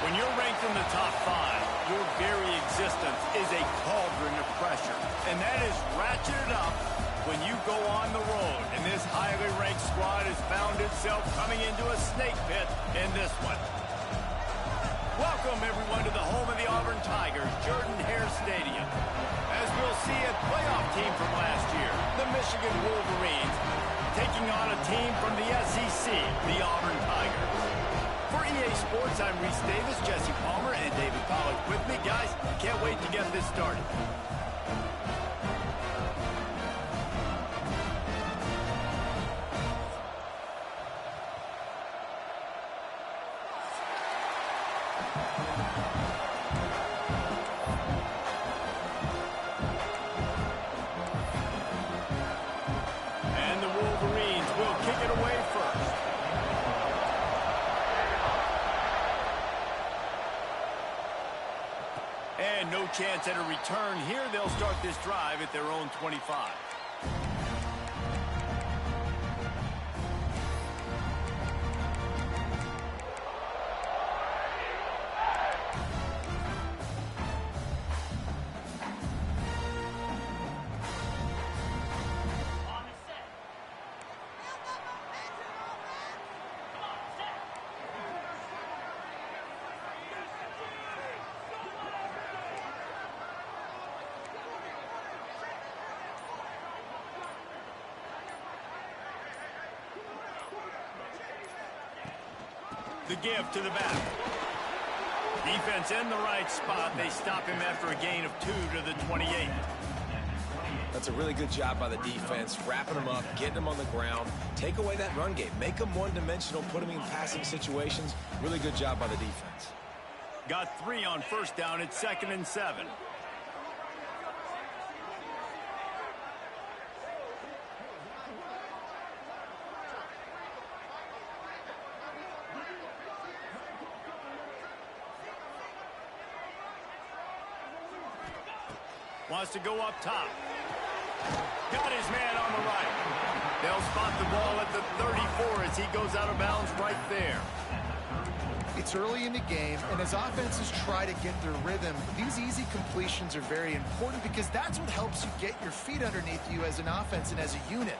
When you're ranked in the top 5, your very existence is a cauldron of pressure. And that is ratcheted up when you go on the road. And this highly ranked squad has found itself coming into a snake pit in this one. Welcome, everyone, to the home of the Auburn Tigers, Jordan-Hare Stadium. As we'll see, a playoff team from last year, the Michigan Wolverines, taking on a team from the SEC, the Auburn Tigers. For EA Sports, I'm Reese Davis, Jesse Palmer, and David Pollack with me. Guys, can't wait to get this started. And the Wolverines will kick it away first. And no chance at a return here. They'll start this drive at their own 25. The give to the back. Defense in the right spot. They stop him after a gain of 2 to the 28. That's a really good job by the defense, wrapping him up, getting him on the ground. Take away that run game. Make him one-dimensional, put him in passing situations. Really good job by the defense. Got 3 on first down. It's 2nd and 7. Wants to go up top. Got his man on the right. They'll spot the ball at the 34 as he goes out of bounds right there. It's early in the game, and as offenses try to get their rhythm, these easy completions are very important because that's what helps you get your feet underneath you as an offense and as a unit.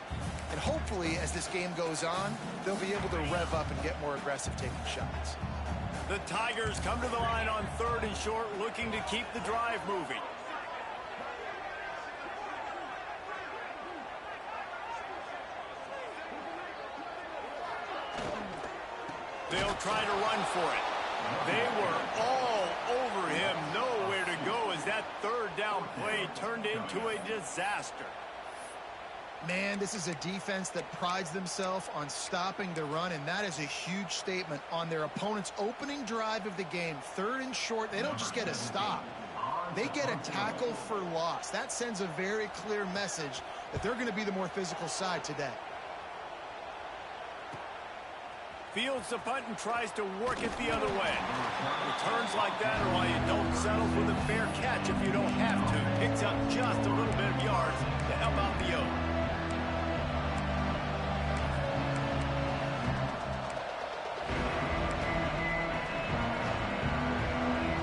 And hopefully, as this game goes on, they'll be able to rev up and get more aggressive taking shots. The Tigers come to the line on 3rd and short, looking to keep the drive moving. They'll try to run for it. They were all over him. Nowhere to go as that 3rd down play turned into a disaster. Man, this is a defense that prides themselves on stopping the run, and that is a huge statement on their opponent's opening drive of the game. 3rd and short, they don't just get a stop. They get a tackle for loss. That sends a very clear message that they're going to be the more physical side today. Fields the punt and tries to work it the other way. Returns like that are why you don't settle for the fair catch if you don't have to. Picks up just a little bit of yards to help out the O.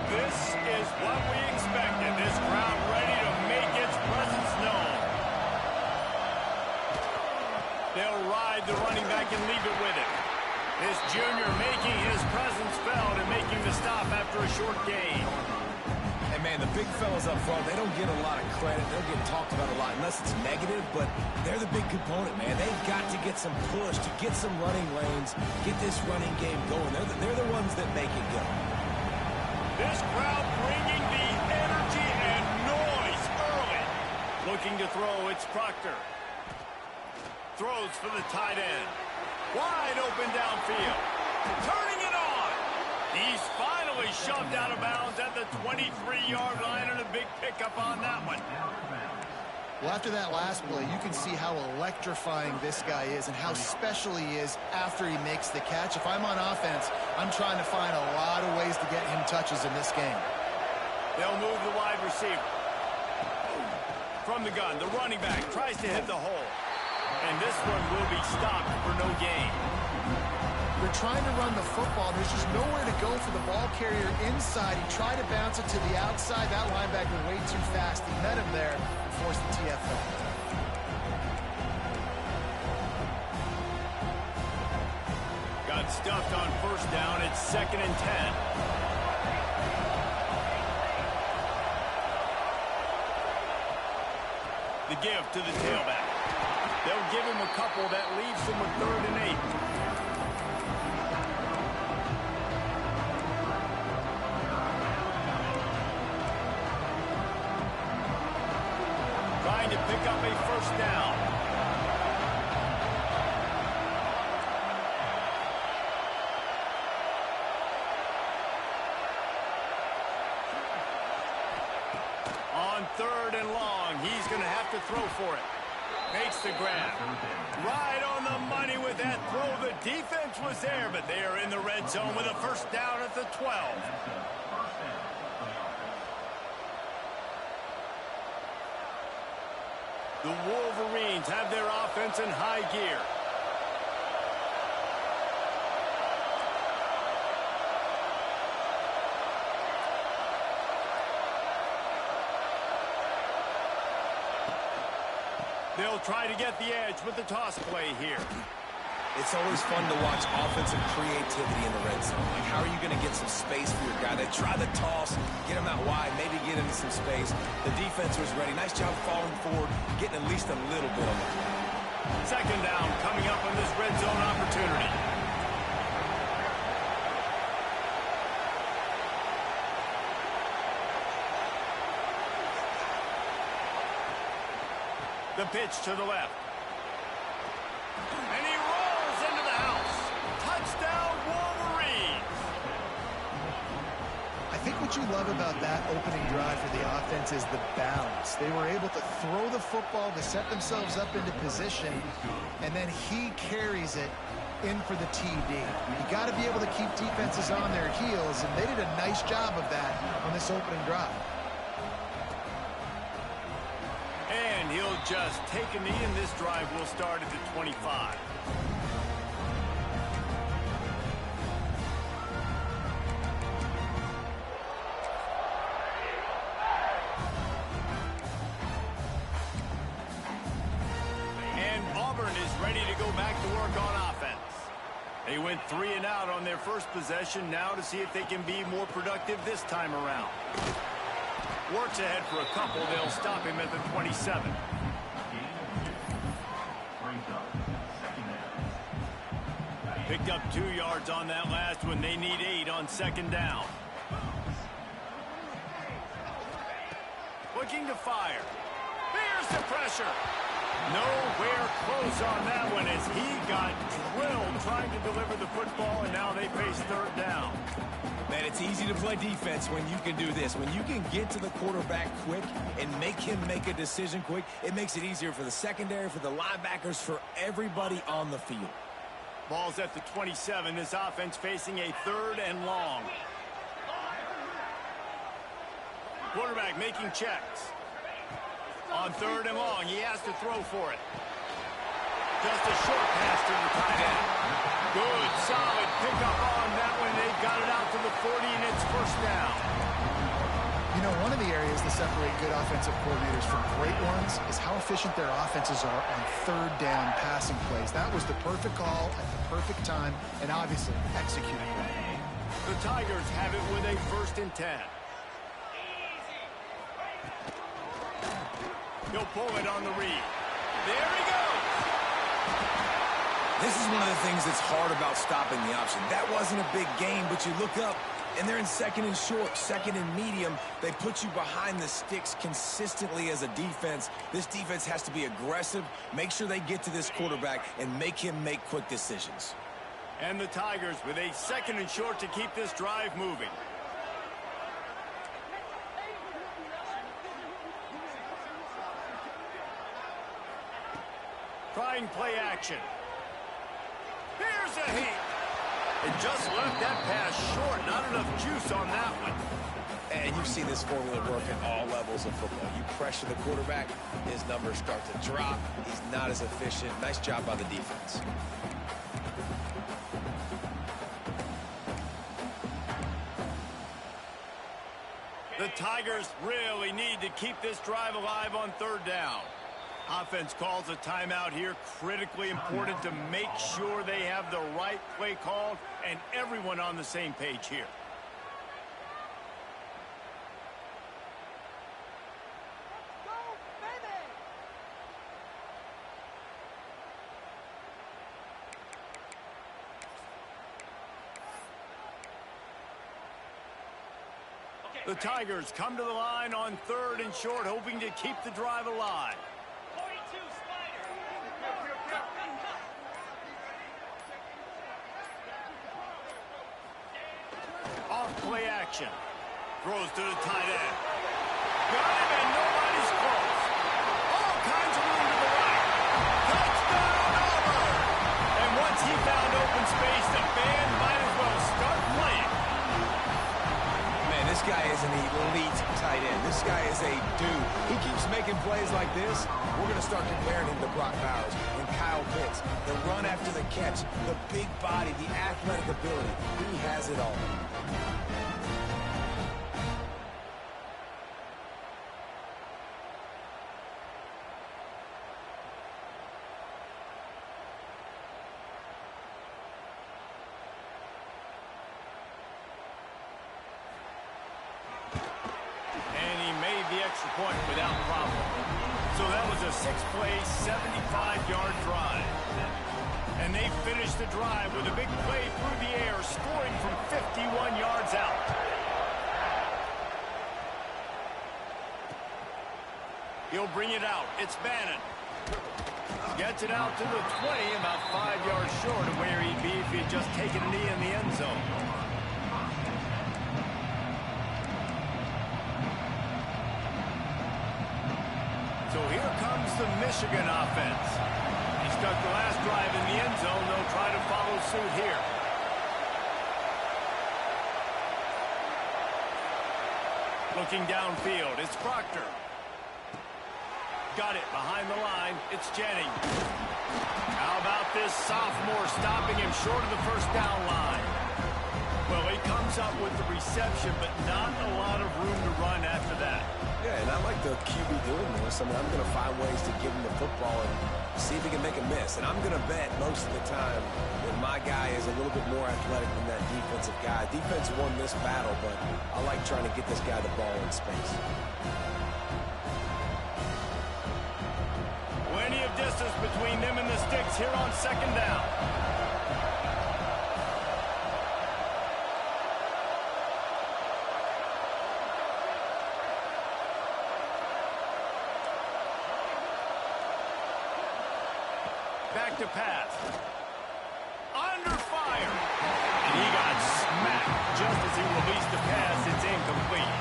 This is what we expected. This crowd ready to make its presence known. They'll ride the running back and leave it with it. This junior making his presence felt and making the stop after a short gain. And, man, the big fellas up front, they don't get a lot of credit. They'll get talked about a lot unless it's negative, but they're the big component, man. They've got to get some push, to get some running lanes, get this running game going. They're the ones that make it go. This crowd bringing the energy and noise early. Looking to throw, it's Proctor. Throws for the tight end. Wide open downfield. Turning it on. He's finally shoved out of bounds at the 23-yard line, and a big pickup on that one. Well, after that last play, you can see how electrifying this guy is and how special he is after he makes the catch. If I'm on offense, I'm trying to find a lot of ways to get him touches in this game. They'll move the wide receiver. From the gun, the running back tries to hit the hole. And this one will be stopped for no gain. They're trying to run the football. There's just nowhere to go for the ball carrier inside. He tried to bounce it to the outside. That linebacker way too fast. He met him there and forced the TFL. Got stuffed on first down. It's 2nd and 10. The give to the tailback. They'll give him a couple. That leaves him with 3rd and 8. Trying to pick up a first down. On 3rd and long, he's going to have to throw for it. Makes the grab. Right on the money with that throw. The defense was there, but they are in the red zone with a first down at the 12. The Wolverines have their offense in high gear. They'll try to get the edge with the toss play here. It's always fun to watch offensive creativity in the red zone. Like, how are you going to get some space for your guy? They try the toss, get him out wide, maybe get into some space. The defense was ready. Nice job falling forward, getting at least a little bit on the play. 2nd down coming up on this red zone opportunity. The pitch to the left. And he rolls into the house. Touchdown, Wolverines. I think what you love about that opening drive for the offense is the balance. They were able to throw the football to set themselves up into position, and then he carries it in for the TD. You got to be able to keep defenses on their heels, and they did a nice job of that on this opening drive. And he'll just take a knee, and this drive will start at the 25. And Auburn is ready to go back to work on offense. They went 3 and out on their first possession. Now to see if they can be more productive this time around. Works ahead for a couple. They'll stop him at the 27. Picked up 2 yards on that last one. They need 8 on 2nd down. Looking to fire. There's the pressure. Nowhere close on that one as he got drilled trying to deliver the football, and now they face 3rd down. Man, it's easy to play defense when you can do this. When you can get to the quarterback quick and make him make a decision quick, it makes it easier for the secondary, for the linebackers, for everybody on the field. Ball's at the 27. This offense facing a 3rd and long. Quarterback making checks. On 3rd and long, he has to throw for it. Just a short pass to the tight end. Good, solid pickup on that one. They got it out to the 40, and it's first down. You know, one of the areas that separate good offensive coordinators from great ones is how efficient their offenses are on 3rd down passing plays. That was the perfect call at the perfect time, and obviously executing well. The Tigers have it with a 1st and 10. He'll pull it on the read. There he goes. This is one of the things that's hard about stopping the option. That wasn't a big gain, but you look up, and they're in 2nd and short, 2nd and medium. They put you behind the sticks consistently as a defense. This defense has to be aggressive, make sure they get to this quarterback, and make him make quick decisions. And the Tigers with a 2nd and short to keep this drive moving. Trying play action. Here's a heat. It just left that pass short. Not enough juice on that one. And you've seen this formula work at all levels of football. You pressure the quarterback, his numbers start to drop. He's not as efficient. Nice job by the defense. The Tigers really need to keep this drive alive on third down. Offense calls a timeout here. Critically important to make sure they have the right play called and everyone on the same page here. The Tigers come to the line on third and short, hoping to keep the drive alive. 42 Spider. Off play action. Throws to the tight end. Got him and nobody's close. All kinds of room to the right. Touchdown Auburn! And once he found open space, the band might as well start playing. This guy is an elite tight end. This guy is a dude. He keeps making plays like this. We're going to start comparing him to Brock Bowers and Kyle Pitts. The run after the catch, the big body, the athletic ability. He has it all. Point without problem. So that was a 6-play, 75-yard drive. And they finished the drive with a big play through the air, scoring from 51 yards out. He'll bring it out. It's Bannon. Gets it out to the 20, about 5 yards short of where he'd be if he'd just taken a knee in the end zone. So here comes the Michigan offense. He stuck the last drive in the end zone. They'll try to follow suit here. Looking downfield, it's Proctor. Got it behind the line. It's Jennings. How about this sophomore stopping him short of the first down line? Well, he comes up with the reception, but not a lot of room to run after that. Yeah, and I like the QB doing this. I mean, I'm going to find ways to give him the football and see if he can make a miss. And I'm going to bet most of the time that my guy is a little bit more athletic than that defensive guy. Defense won this battle, but I like trying to get this guy the ball in space. Plenty of distance between them and the sticks here on second down. Back to pass. Under fire. And he got smacked just as he released the pass. It's incomplete.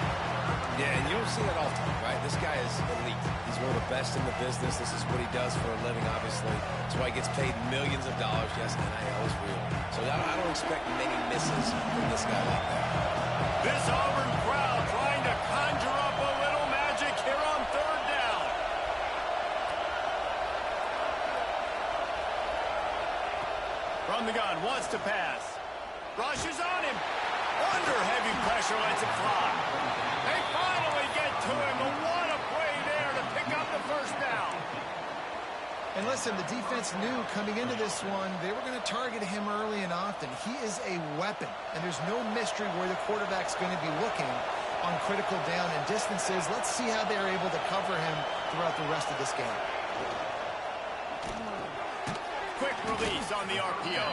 Yeah, and you'll see that all the time, right? This guy is elite. He's one of the best in the business. This is what he does for a living, obviously. That's why he gets paid millions of dollars. Yes, NIL is real. So I don't expect many misses from this guy like that. This Auburn crowd trying to conjure up a little magic here on third down. From the gun, wants to pass. Rushes on him. Under heavy pressure, lets it fly. They finally get to him, and what a play there to pick up the first down. And listen, the defense knew coming into this one, they were going to target him early and often. He is a weapon, and there's no mystery where the quarterback's going to be looking on critical down and distances. Let's see how they're able to cover him throughout the rest of this game. Quick release on the RPO.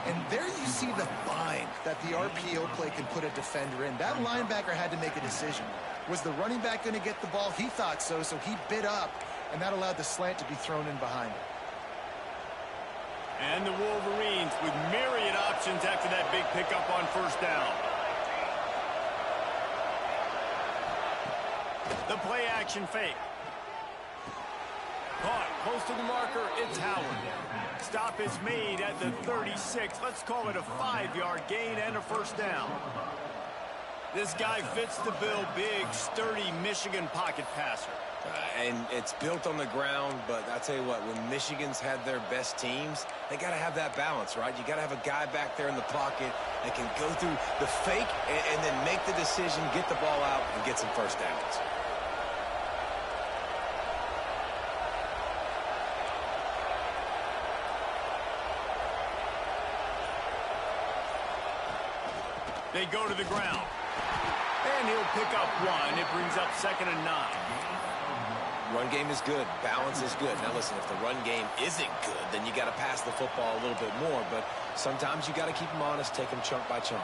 And there you see the bind that the RPO play can put a defender in. That linebacker had to make a decision. Was the running back going to get the ball? He thought so, so he bid up, and that allowed the slant to be thrown in behind him. And the Wolverines with myriad options after that big pickup on first down. The play action fake. Caught close to the marker, it's Howard. Stop is made at the 36. Let's call it a 5-yard gain and a first down. This guy fits the bill, big, sturdy Michigan pocket passer. And it's built on the ground, but I'll tell you what, when Michigan's had their best teams, they got to have that balance, right? You got to have a guy back there in the pocket that can go through the fake and then make the decision, get the ball out, and get some first downs. They go to the ground. And he'll pick up one. It brings up 2nd and 9. Run game is good. Balance is good. Now, listen, if the run game isn't good, then you got to pass the football a little bit more. But sometimes you got to keep them honest, take them chunk by chunk.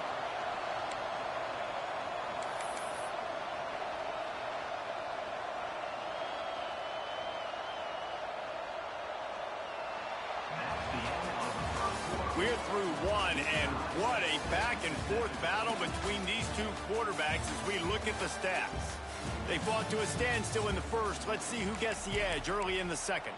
We're through one, and what a back-and-forth battle between these two quarterbacks as we look at the stats. They fought to a standstill in the first. Let's see who gets the edge early in the second.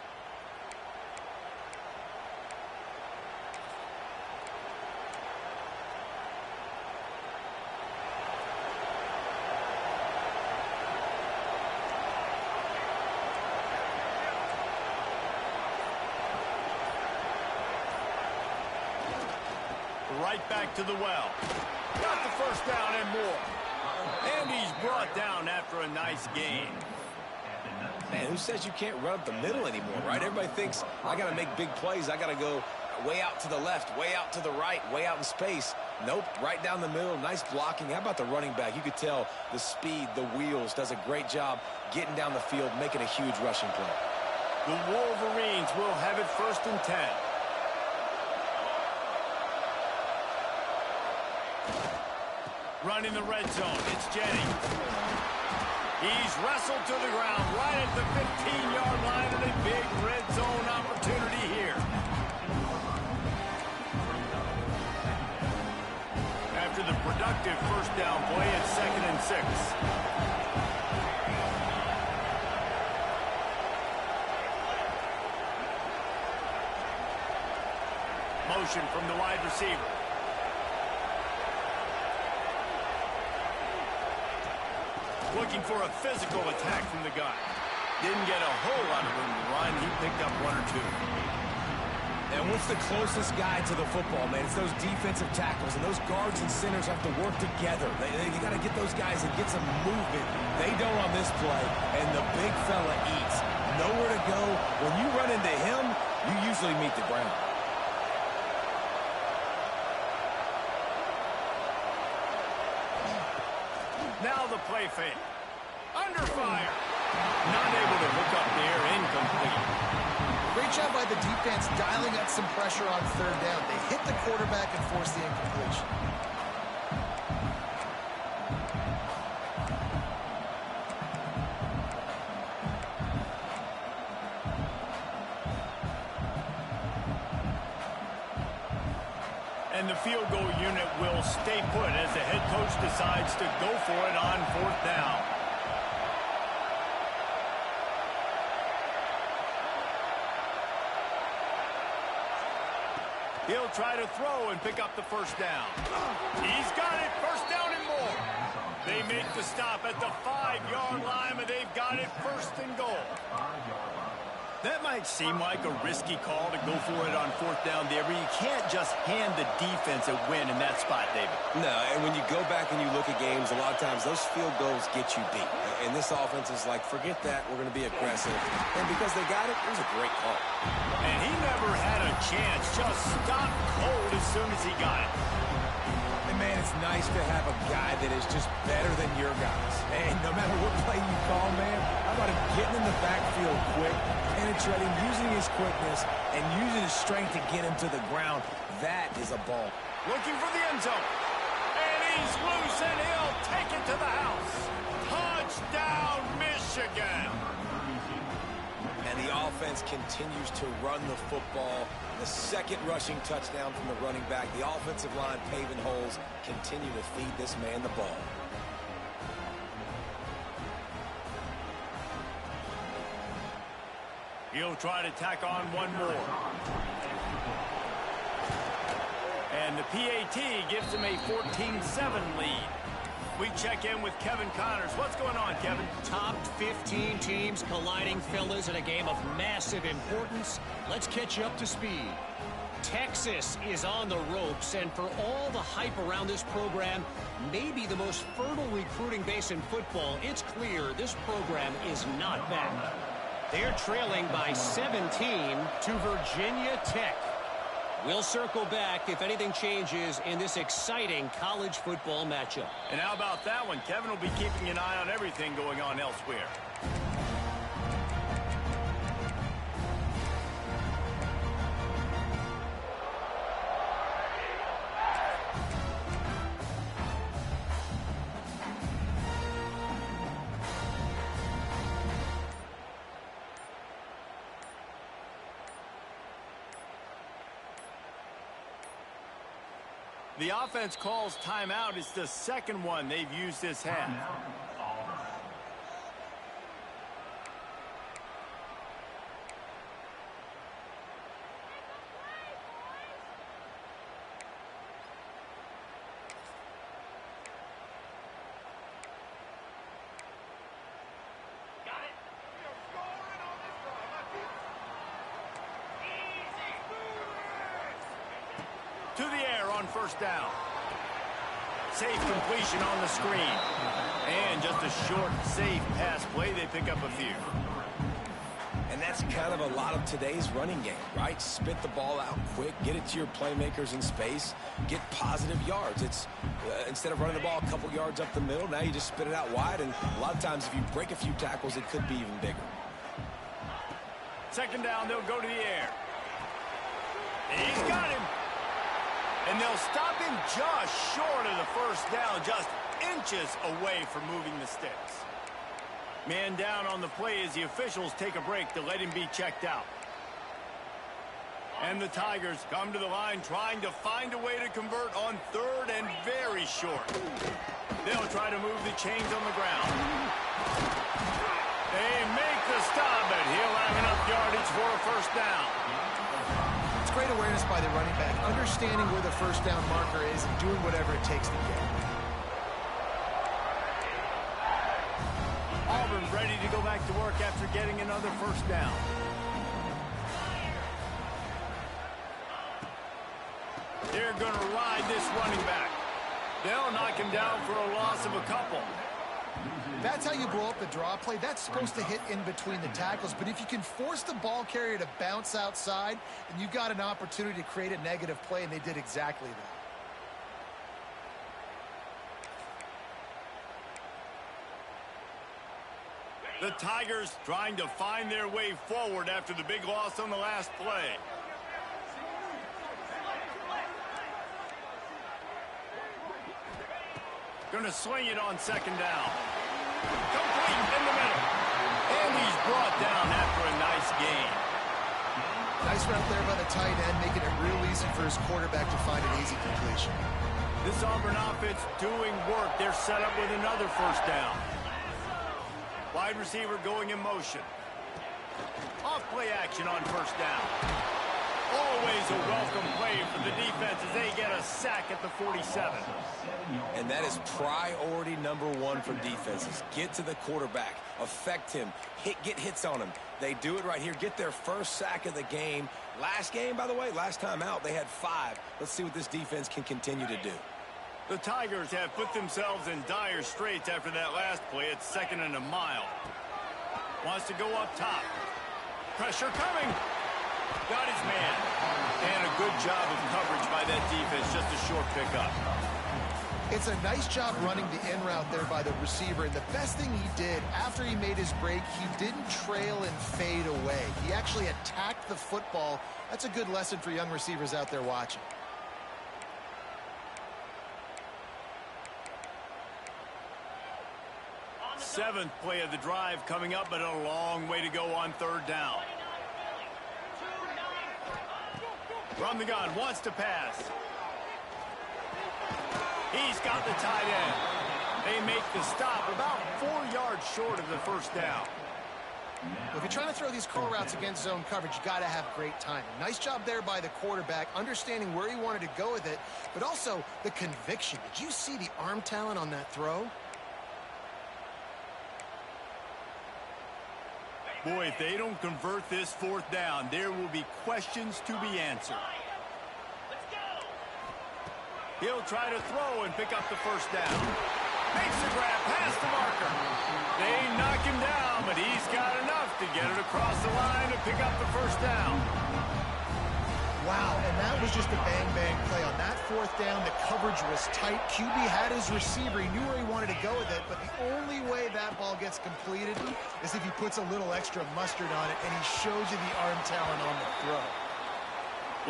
Right back to the well. Got the first down and more. And he's brought down after a nice gain. Man, who says you can't run up the middle anymore, right? Everybody thinks, I got to make big plays. I got to go way out to the left, way out to the right, way out in space. Nope, right down the middle. Nice blocking. How about the running back? You could tell the speed, the wheels, does a great job getting down the field, making a huge rushing play. The Wolverines will have it 1st and 10. Running the red zone, it's Jennings. He's wrestled to the ground right at the 15-yard line, and a big red zone opportunity here. After the productive first down play, it's 2nd and 6. Motion from the wide receiver. Looking for a physical attack from the gun. Didn't get a whole lot of room to run. He picked up 1 or 2. And what's the closest guy to the football, man? It's those defensive tackles, and those guards and centers have to work together. You got to get those guys and get some movement. They don't on this play, and the big fella eats. Nowhere to go. When you run into him, you usually meet the ground. Now the play fake. Under fire. Not able to hook up there. Incomplete. Great job by the defense dialing up some pressure on 3rd down. They hit the quarterback and forced the incompletion. And the field goal unit will stay put as the head coach decides to go for it on 4th down. He'll try to throw and pick up the first down. He's got it, 1st down and more. They make the stop at the 5-yard line, but they've got it 1st and goal. That might seem like a risky call to go for it on 4th down there, but you can't just hand the defense a win in that spot, David. No, and when you go back and you look at games, a lot of times those field goals get you beat. And this offense is like, forget that, we're going to be aggressive. And because they got it, it was a great call. And he never had a chance, just stopped cold as soon as he got it. And, man, it's nice to have a guy that is just better than your guys. And no matter what play you call, man, how about him getting in the backfield quick, penetrating, using his quickness, and using his strength to get him to the ground. That is a ball. Looking for the end zone. And he's loose, and he'll take it to the house. Touchdown, Michigan. And the offense continues to run the football. The 2nd rushing touchdown from the running back. The offensive line paving holes. Continue to feed this man the ball. He'll try to tack on one more. And the PAT gives him a 14-7 lead. We check in with Kevin Connors. What's going on, Kevin? Top 15 teams colliding, fellas, in a game of massive importance. Let's catch you up to speed. Texas is on the ropes, and for all the hype around this program, maybe the most fertile recruiting base in football, it's clear this program is not back. They're trailing by 17 to Virginia Tech. We'll circle back if anything changes in this exciting college football matchup. And how about that one? Kevin will be keeping an eye on everything going on elsewhere. The offense calls timeout. It's the second one they've used this half. To the air on first down. Safe completion on the screen. And just a short, safe pass play. They pick up a few. And that's kind of a lot of today's running game, right? Spit the ball out quick, get it to your playmakers in space, get positive yards. It's instead of running the ball a couple yards up the middle, now you just spit it out wide. And a lot of times if you break a few tackles, it could be even bigger. Second down, they'll go to the air. He's got him. And they'll stop him just short of the first down, just inches away from moving the sticks. Man down on the play as the officials take a break to let him be checked out. And the Tigers come to the line trying to find a way to convert on third and very short. They'll try to move the chains on the ground. They make the stop, but he'll have enough yardage for a first down. Great awareness by the running back, understanding where the first down marker is and doing whatever it takes to get it. Auburn ready to go back to work after getting another first down. They're going to ride this running back. They'll knock him down for a loss of a couple. That's how you blow up the draw play. That's supposed to hit in between the tackles. But if you can force the ball carrier to bounce outside, then you've got an opportunity to create a negative play, and they did exactly that. The Tigers trying to find their way forward after the big loss on the last play. Going to swing it on second down. Complete in the middle. And he's brought down after a nice gain. Nice route there by the tight end, making it real easy for his quarterback to find an easy completion. This Auburn offense doing work. They're set up with another first down. Wide receiver going in motion. Off play action on first down. Always a welcome play for the defense as they get a sack at the 47. And that is priority number one for defenses. Get to the quarterback, affect him, get hits on him. They do it right here. Get their first sack of the game. Last game, by the way, last time out, they had 5. Let's see what this defense can continue to do. The Tigers have put themselves in dire straits after that last play. It's 2nd and a mile. Wants to go up top. Pressure coming. Got his man. And a good job of coverage by that defense. Just a short pickup. It's a nice job running the in route there by the receiver. And the best thing he did after he made his break, he didn't trail and fade away. He actually attacked the football. That's a good lesson for young receivers out there watching. Seventh play of the drive coming up, but a long way to go on third down. From the gun, wants to pass. He's got the tight end. They make the stop about 4 yards short of the first down. If you're trying to throw these curl routes against zone coverage, you got to have great timing. Nice job there by the quarterback, understanding where he wanted to go with it, but also the conviction. Did you see the arm talent on that throw? Boy, if they don't convert this fourth down, there will be questions to be answered. He'll try to throw and pick up the first down. Makes the grab past the marker. They knock him down, but he's got enough to get it across the line and pick up the first down. Wow, and that was just a bang-bang play. On that fourth down, the coverage was tight. QB had his receiver. He knew where he wanted to go with it, but the only way that ball gets completed is if he puts a little extra mustard on it, and he shows you the arm talent on the throw.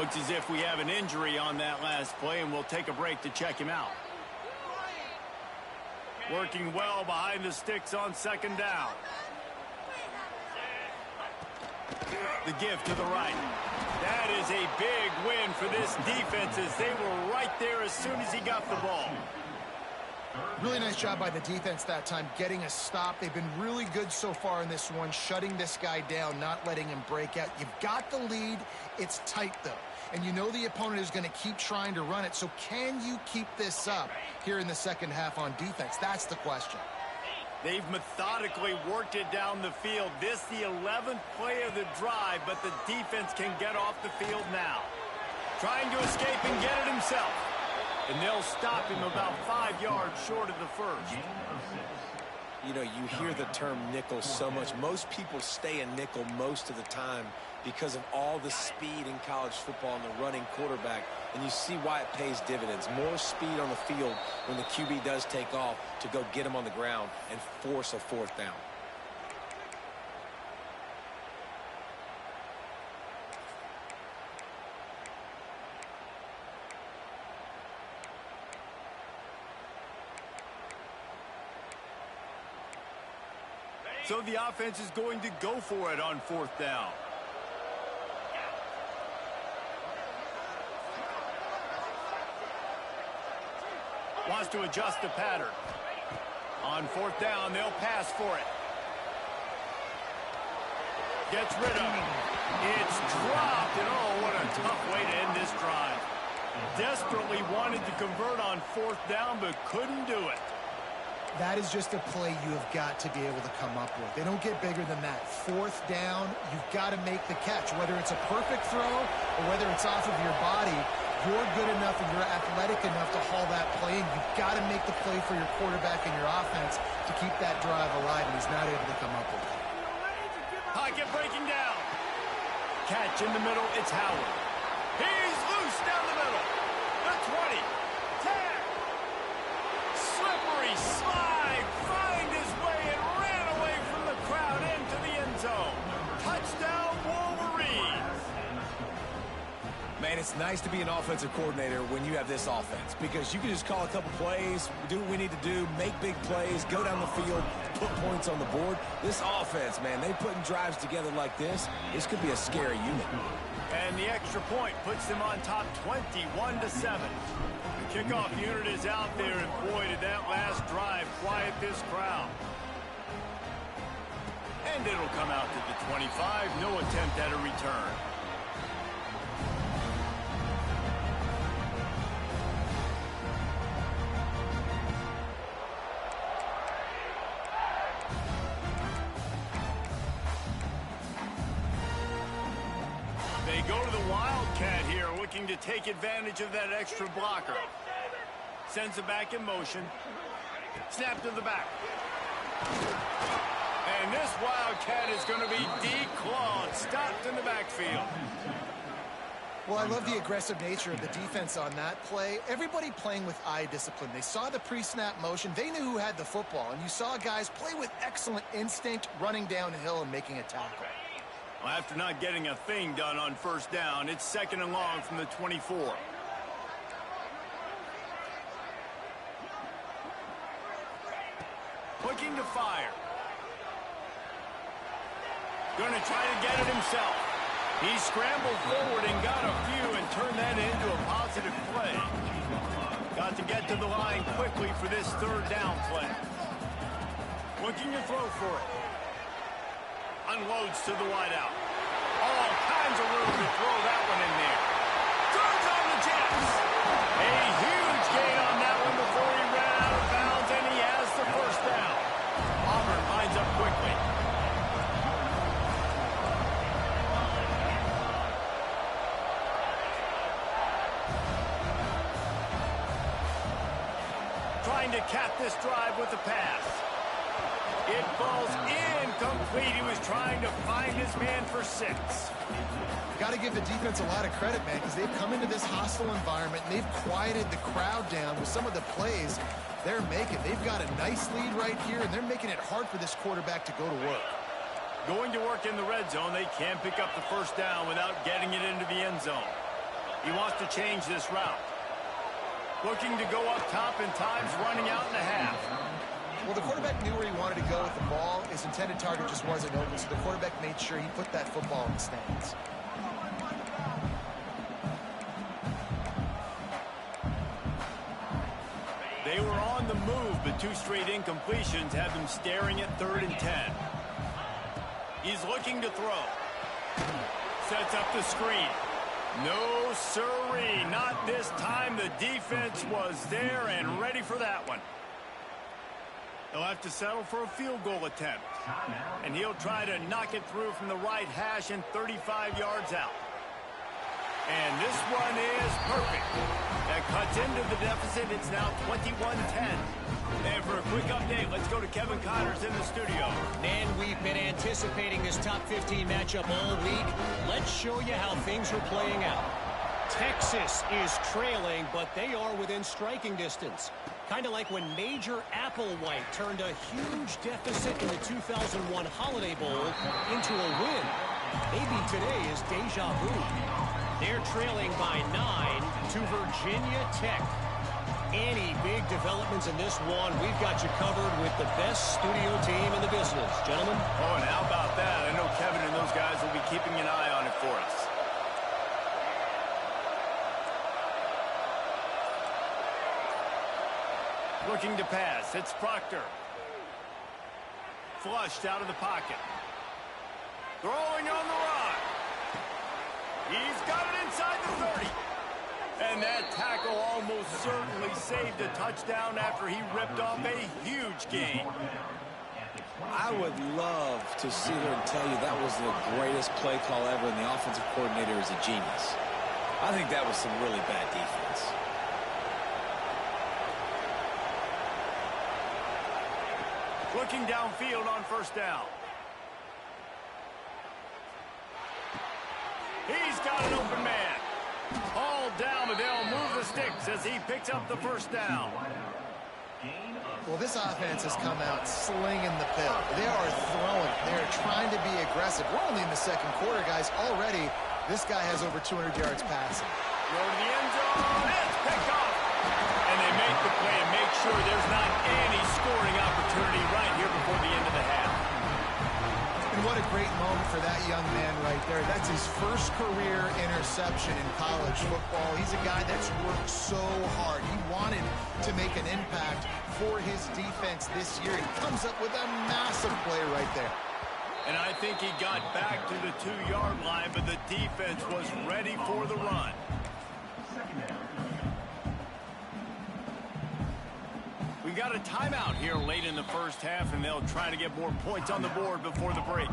Looks as if we have an injury on that last play, and we'll take a break to check him out. Working well behind the sticks on second down. The give to the right. That is a big win for this defense as they were right there as soon as he got the ball. Really nice job by the defense that time, getting a stop. They've been really good so far in this one, shutting this guy down, not letting him break out. You've got the lead. It's tight, though. And you know the opponent is going to keep trying to run it. So can you keep this up here in the second half on defense? That's the question. They've methodically worked it down the field. This the 11th play of the drive, but the defense can get off the field now. Trying to escape and get it himself. And they'll stop him about 5 yards short of the first. You know, you hear the term nickel so much. Most people stay in nickel most of the time because of all the speed in college football and the running quarterback. And you see why it pays dividends. More speed on the field when the QB does take off to go get him on the ground and force a fourth down. So the offense is going to go for it on fourth down. Wants to adjust the pattern. On fourth down, they'll pass for it. Gets rid of it. It's dropped, and oh, what a tough way to end this drive. Desperately wanted to convert on fourth down, but couldn't do it. That is just a play you have got to be able to come up with. They don't get bigger than that. Fourth down, you've got to make the catch. Whether it's a perfect throw or whether it's off of your body, you're good enough and you're athletic enough to haul that play in. You've got to make the play for your quarterback and your offense to keep that drive alive, and he's not able to come up with it. Pocket breaking down. Catch in the middle, it's Howard. He's loose down the middle. The 20, 10. Slippery slide, find his way and ran away from the crowd into the end zone. Touchdown, Wolverines. Man, it's nice to be an offensive coordinator when you have this offense because you can just call a couple plays, do what we need to do, make big plays, go down the field, put points on the board. This offense, man, they putting drives together like this. This could be a scary unit. And the extra point puts them on top 21-7. The kickoff unit is out there, and boy, did that last drive quiet this crowd. And it'll come out to the 25, no attempt at a return. They go to the Wildcat here, looking to take advantage of that extra blocker. Sends it back in motion. Snap to the back. And this Wildcat is going to be declawed, stopped in the backfield. Well, I love the aggressive nature of the defense on that play. Everybody playing with eye discipline. They saw the pre-snap motion. They knew who had the football. And you saw guys play with excellent instinct, running downhill and making a tackle. Well, after not getting a thing done on first down, it's second and long from the 24. Looking to fire. Going to try to get it himself. He scrambled forward and got a few and turned that into a positive play. Got to get to the line quickly for this third down play. Looking to throw for it. On unloads to the wideout. All kinds of room to throw that one in there. Throws on the Jets. A huge gain on that one before he ran out of bounds, and he has the first down. Auburn lines up quickly. Trying to cap this drive with a pass. It falls incomplete. He was trying to find his man for 6. Got to give the defense a lot of credit, man, because they've come into this hostile environment and they've quieted the crowd down with some of the plays they're making. They've got a nice lead right here, and they're making it hard for this quarterback to go to work. Going to work in the red zone, they can't pick up the first down without getting it into the end zone. He wants to change this route. Looking to go up top, and time's running out in the half. Well, the quarterback knew where he wanted to go with the ball. His intended target just wasn't open, so the quarterback made sure he put that football in the stands. They were on the move, but 2 straight incompletions had them staring at 3rd and 10. He's looking to throw. Sets up the screen. No, sirree, not this time. The defense was there and ready for that one. He'll have to settle for a field goal attempt. And he'll try to knock it through from the right hash and 35 yards out. And this one is perfect. That cuts into the deficit. It's now 21-10. And for a quick update, let's go to Kevin Connors in the studio. Man, we've been anticipating this top 15 matchup all week. Let's show you how things are playing out. Texas is trailing, but they are within striking distance. Kind of like when Major Applewhite turned a huge deficit in the 2001 Holiday Bowl into a win. Maybe today is deja vu. They're trailing by 9 to Virginia Tech. Any big developments in this one, we've got you covered with the best studio team in the business. Gentlemen? Oh, and how about that? I know Kevin and those guys will be keeping an eye on it for us. Looking to pass. It's Proctor. Flushed out of the pocket. Throwing on the run. He's got it inside the 30. And that tackle almost certainly saved a touchdown after he ripped off a huge gain. I would love to sit here and tell you that was the greatest play call ever, and the offensive coordinator is a genius. I think that was some really bad defense. Looking downfield on first down. He's got an open man. All down, but they'll move the sticks as he picks up the first down. Well, this offense has come out slinging the pill. They are throwing. They are trying to be aggressive. We're only in the second quarter, guys. Already, this guy has over 200 yards passing. Go to the end zone. It's picked off. And they make the play and make sure there's not any scoring opportunity right here before the end of the half. And what a great moment for that young man right there. That's his first career interception in college football. He's a guy that's worked so hard. He wanted to make an impact for his defense this year. He comes up with a massive play right there. And I think he got back to the 2-yard line, but the defense was ready for the run. We got a timeout here late in the first half, and they'll try to get more points on the board before the break.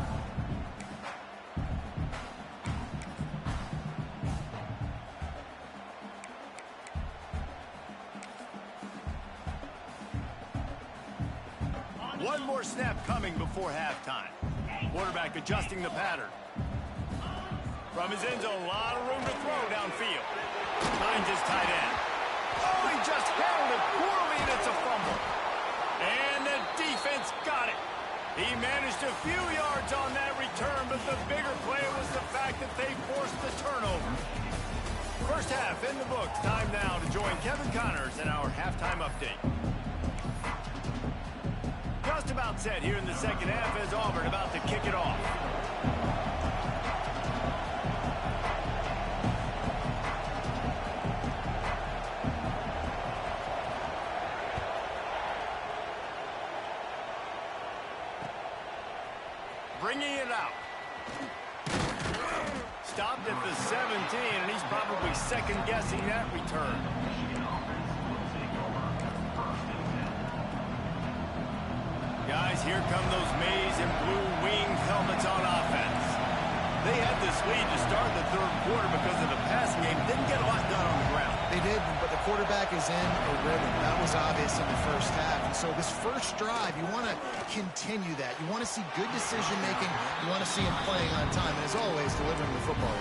One more snap coming before halftime. Quarterback adjusting the pattern. From his end zone, a lot of room to throw downfield. Finds his tight end. Oh, he just handled it poorly, and it's a fumble. And the defense got it. He managed a few yards on that return, but the bigger play was the fact that they forced the turnover. First half in the books. Time now to join Kevin Connors in our halftime update. Just about set here in the second half as Auburn about to kick it off. Bringing it out. second-guessing that return. Guys, here come those maize and blue winged helmets on offense. They had this lead to start the third quarter because of the passing game. Didn't get a lot done on the ground. They did, but the quarterback is in a rhythm. That was obvious in the first half. And so this first drive, you want to continue that. You want to see good decision-making. You want to see him playing on time. And as always, delivering the football.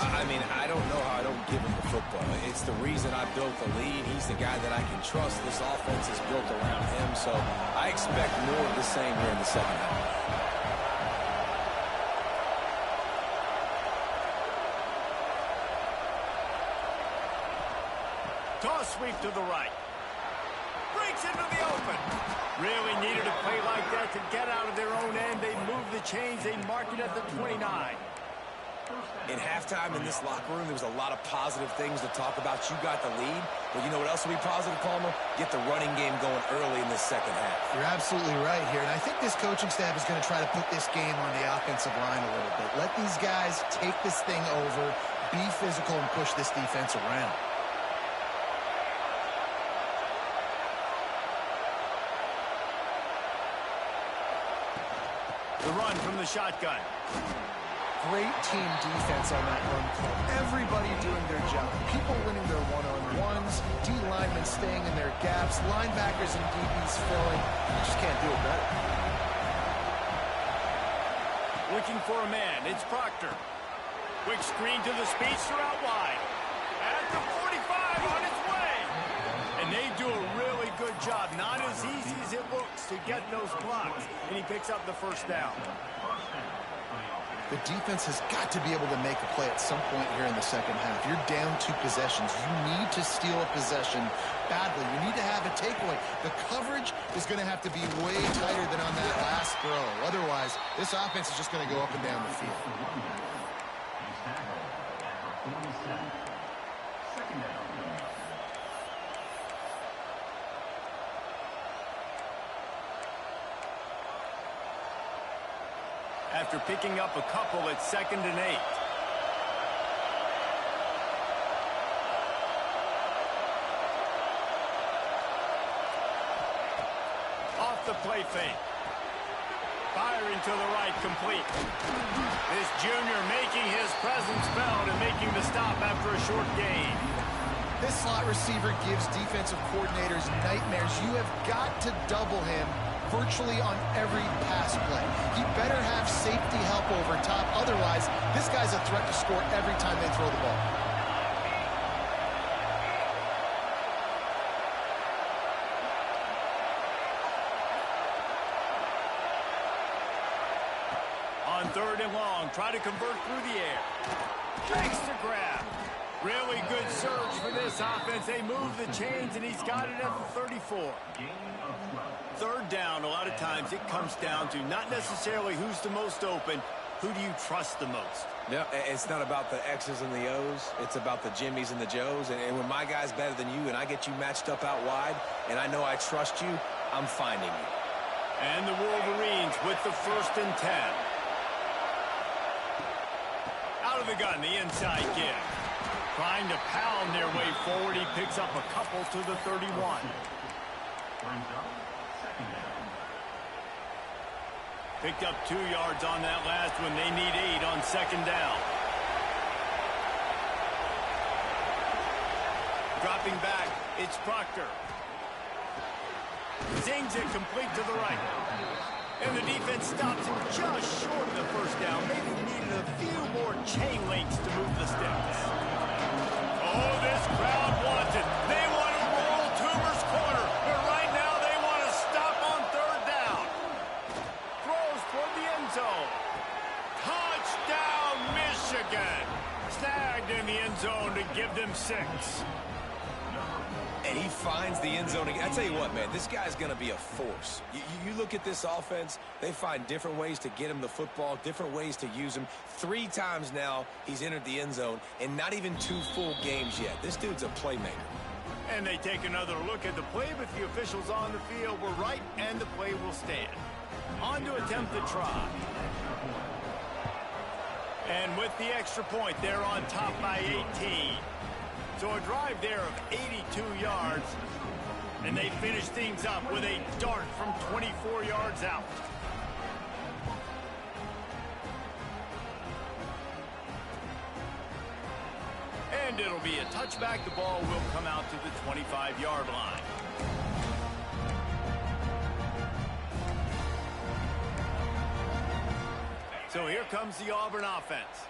I mean, I don't know how I don't give him the football. It's the reason I built the lead. He's the guy that I can trust. This offense is built around him. So I expect more of the same here in the second half. Toss sweep to the right. Breaks into the open. Really needed a play like that to get out of their own end. They moved the chains. They marked it at the 29. In halftime in this locker room, there was a lot of positive things to talk about. You got the lead. But you know what else will be positive, Palmer? Get the running game going early in this second half. You're absolutely right here. And I think this coaching staff is going to try to put this game on the offensive line a little bit. Let these guys take this thing over, be physical, and push this defense around. The run from the shotgun. Great team defense on that run play. Everybody doing their job. People winning their one-on-ones. D linemen staying in their gaps. Linebackers and DBs filling. You just can't do it better. Looking for a man. It's Proctor. Quick screen to the speedster out wide. At the 45 on its way. And they do a really good job. Not as easy as it looks to get those blocks. And he picks up the first down. The defense has got to be able to make a play at some point here in the second half. You're down 2 possessions. You need to steal a possession badly. You need to have a takeaway. The coverage is going to have to be way tighter than on that last throw. Otherwise, this offense is just going to go up and down the field. After picking up a couple at 2nd and 8. Off the play fake. Firing to the right, complete. This junior making his presence felt and making the stop after a short gain. This slot receiver gives defensive coordinators nightmares. You have got to double him virtually on every pass play. He better have safety help over top. Otherwise, this guy's a threat to score every time they throw the ball. On 3rd and long, try to convert through the air. Makes the grab. Really good surge for this offense. They move the chains, and he's got it at the 34. 3rd down, a lot of times it comes down to not necessarily who's the most open, who do you trust the most? Yeah, it's not about the X's and the O's. It's about the Jimmies and the Joes. And when my guy's better than you and I get you matched up out wide and I know I trust you, I'm finding you. And the Wolverines with the 1st and 10. Out of the gun, the inside give. Trying to pound their way forward. He picks up a couple to the 31. Picked up 2 yards on that last one. They need 8 on 2nd down. Dropping back, it's Proctor. Zings it complete to the right. And the defense stops him just short of the 1st down. Maybe needed a few more chain links to move the sticks. Oh, this crowd wants it. They want to roll Toomer's corner. But right now they want to stop on 3rd down. Throws toward the end zone. Touchdown, Michigan. Snagged in the end zone to give them 6. And he finds the end zone again. I tell you what, man, this guy's going to be a force. You look at this offense, they find different ways to get him the football, different ways to use him. 3 times now he's entered the end zone, and not even 2 full games yet. This dude's a playmaker. And they take another look at the play, but the officials on the field were right, and the play will stand. On to attempt the try. And with the extra point, they're on top by 18. So a drive there of 82 yards, and they finish things up with a dart from 24 yards out. And it'll be a touchback. The ball will come out to the 25-yard line. So here comes the Auburn offense.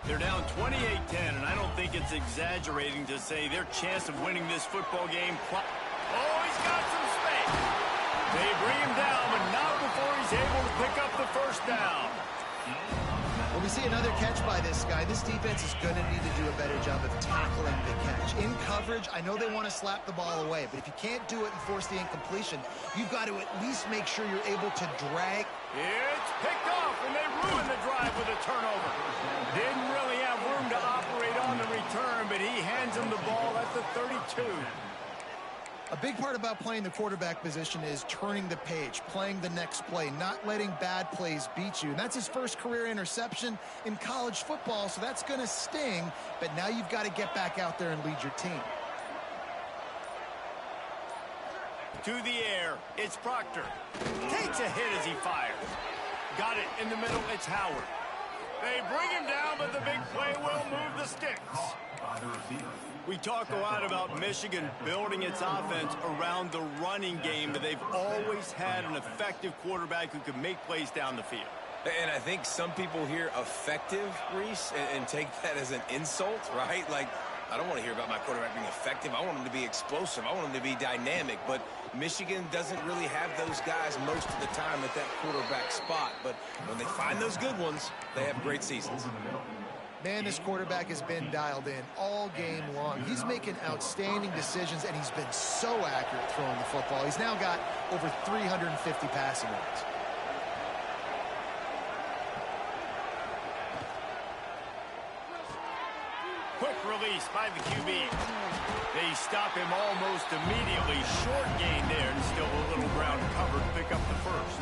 They're down 28-10, and I don't think it's exaggerating to say their chance of winning this football game. Oh, he's got some space. They bring him down, but not before he's able to pick up the first down. When we see another catch by this guy, this defense is going to need to do a better job of tackling the catch. In coverage, I know they want to slap the ball away, but if you can't do it and force the incompletion, you've got to at least make sure you're able to drag. It's picked off, and they ruin the drive with a turnover. Didn't really have room to operate on the return, but he hands him the ball at the 32. A big part about playing the quarterback position is turning the page, playing the next play, not letting bad plays beat you. And that's his first career interception in college football, so that's going to sting. But now you've got to get back out there and lead your team. To the air, it's Proctor. Takes a hit as he fires. Got it in the middle, it's Howard. They bring him down, but the big play will move the sticks. We talk a lot about Michigan building its offense around the running game, but they've always had an effective quarterback who can make plays down the field. And I think some people hear effective, Reese, and take that as an insult, right? Like, I don't want to hear about my quarterback being effective. I want him to be explosive. I want him to be dynamic. But Michigan doesn't really have those guys most of the time at that quarterback spot. But when they find those good ones, they have great seasons. Man, this quarterback has been dialed in all game long. He's making outstanding decisions, and he's been so accurate throwing the football. He's now got over 350 passing yards. Quick release by the QB. They stop him almost immediately. Short gain there, and still a little ground covered to pick up the first.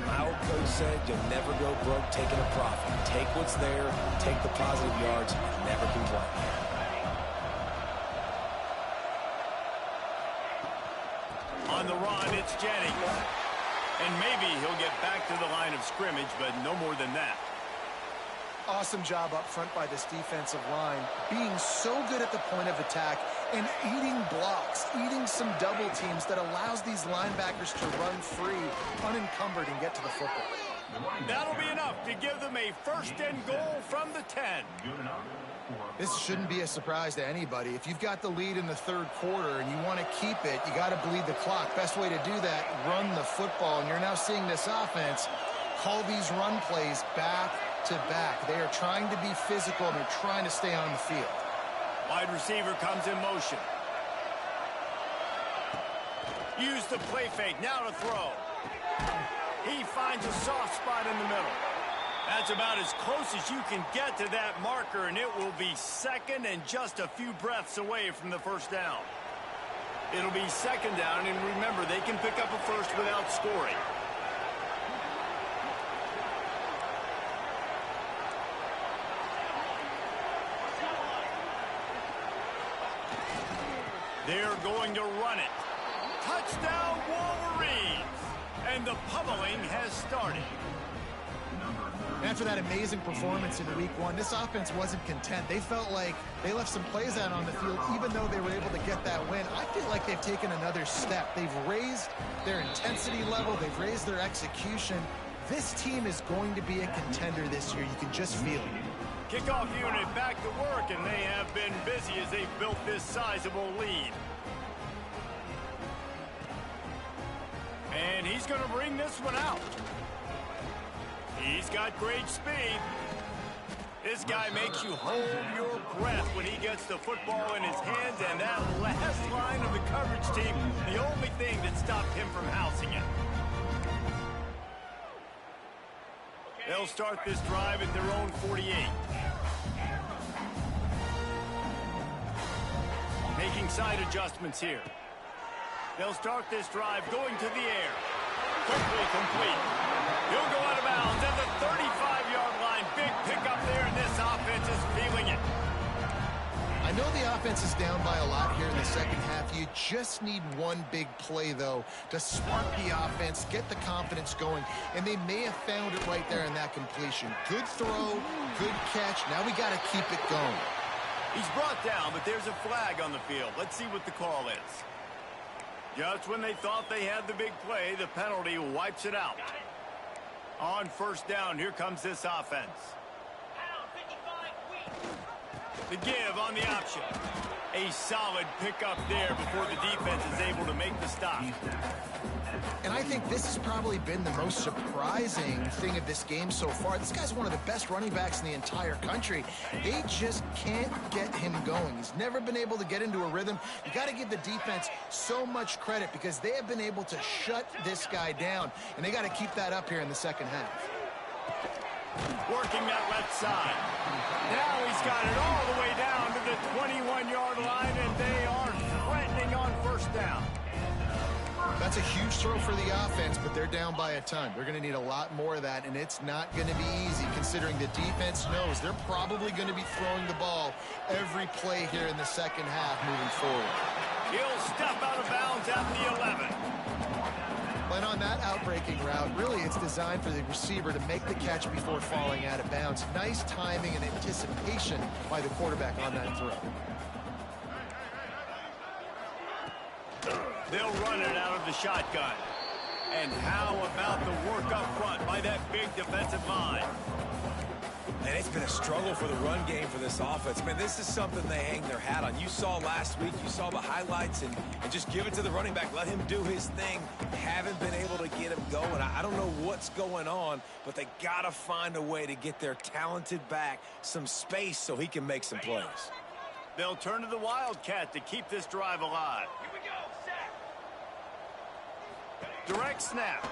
My old coach said you'll never go broke taking a profit. Take what's there, take the positive yards, and never complain. On the run, it's Jennings. And maybe he'll get back to the line of scrimmage, but no more than that. Awesome job up front by this defensive line, being so good at the point of attack and eating blocks, eating some double teams that allows these linebackers to run free, unencumbered, and get to the football. That'll be enough to give them a first and goal from the 10. This shouldn't be a surprise to anybody. If you've got the lead in the third quarter and you want to keep it, you got to bleed the clock. Best way to do that, run the football. And you're now seeing this offense call these run plays back to back. They are trying to be physical, and they're trying to stay on the field. Wide receiver comes in motion. Use the play fake, now to throw. He finds a soft spot in the middle. That's about as close as you can get to that marker, and it will be second and just a few breaths away from the first down. It'll be second down, and remember, they can pick up a first without scoring. They're going to run it. Touchdown, Wolverines! And the pummeling has started. After that amazing performance in week one, this offense wasn't content. They felt like they left some plays out on the field, even though they were able to get that win. I feel like they've taken another step. They've raised their intensity level. They've raised their execution. This team is going to be a contender this year. You can just feel it. Kickoff unit back to work, and they have been busy as they've built this sizable lead. And he's going to bring this one out. He's got great speed. This guy makes you hold your breath when he gets the football in his hands, and that last line of the coverage team, the only thing that stopped him from housing it. They'll start this drive at their own 48. Making side adjustments here. They'll start this drive going to the air. Quickly complete. He'll go out of bounds at the 35-yard line. Big pickup there, and this offense is feeling it. know the offense is down by a lot here in the second half. You just need one big play, though, to spark the offense, get the confidence going, and they may have found it right there in that completion. Good throw, good catch. Now we got to keep it going. He's brought down, but there's a flag on the field. Let's see what the call is. Just when they thought they had the big play, the penalty wipes it out. On first down, here comes this offense. The give on the option. A solid pickup there before the defense is able to make the stop. And I think this has probably been the most surprising thing of this game so far. This guy's one of the best running backs in the entire country. They just can't get him going. He's never been able to get into a rhythm. You got to give the defense so much credit because they have been able to shut this guy down, and they got to keep that up here in the second half. Working that left side. Now he's got it all the way down to the 21-yard line, and they are threatening on first down. That's a huge throw for the offense, but they're down by a ton. They're going to need a lot more of that, and it's not going to be easy considering the defense knows they're probably going to be throwing the ball every play here in the second half moving forward. He'll step out of bounds at the 11. And on that outbreaking route, really it's designed for the receiver to make the catch before falling out of bounds. Nice timing and anticipation by the quarterback on that throw. They'll run it out of the shotgun. And how about the work up front by that big defensive line? And it's been a struggle for the run game for this offense. Man, this is something they hang their hat on. You saw last week, you saw the highlights, and just give it to the running back. Let him do his thing. Haven't been able to get him going. I don't know what's going on, but they got to find a way to get their talented back some space so he can make some plays. They'll turn to the Wildcat to keep this drive alive. Here we go, sack. Direct snap.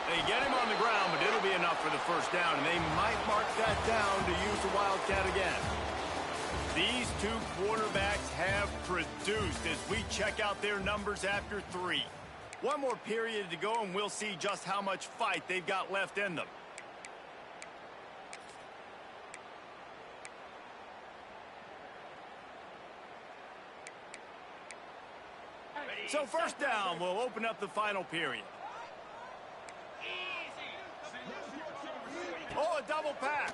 They get him on the ground, but it'll be enough for the first down, and they might mark that down to use the Wildcat again. These two quarterbacks have produced as we check out their numbers after 3. One more period to go, and we'll see just how much fight they've got left in them. So first down will open up the final period. Oh, a double pass.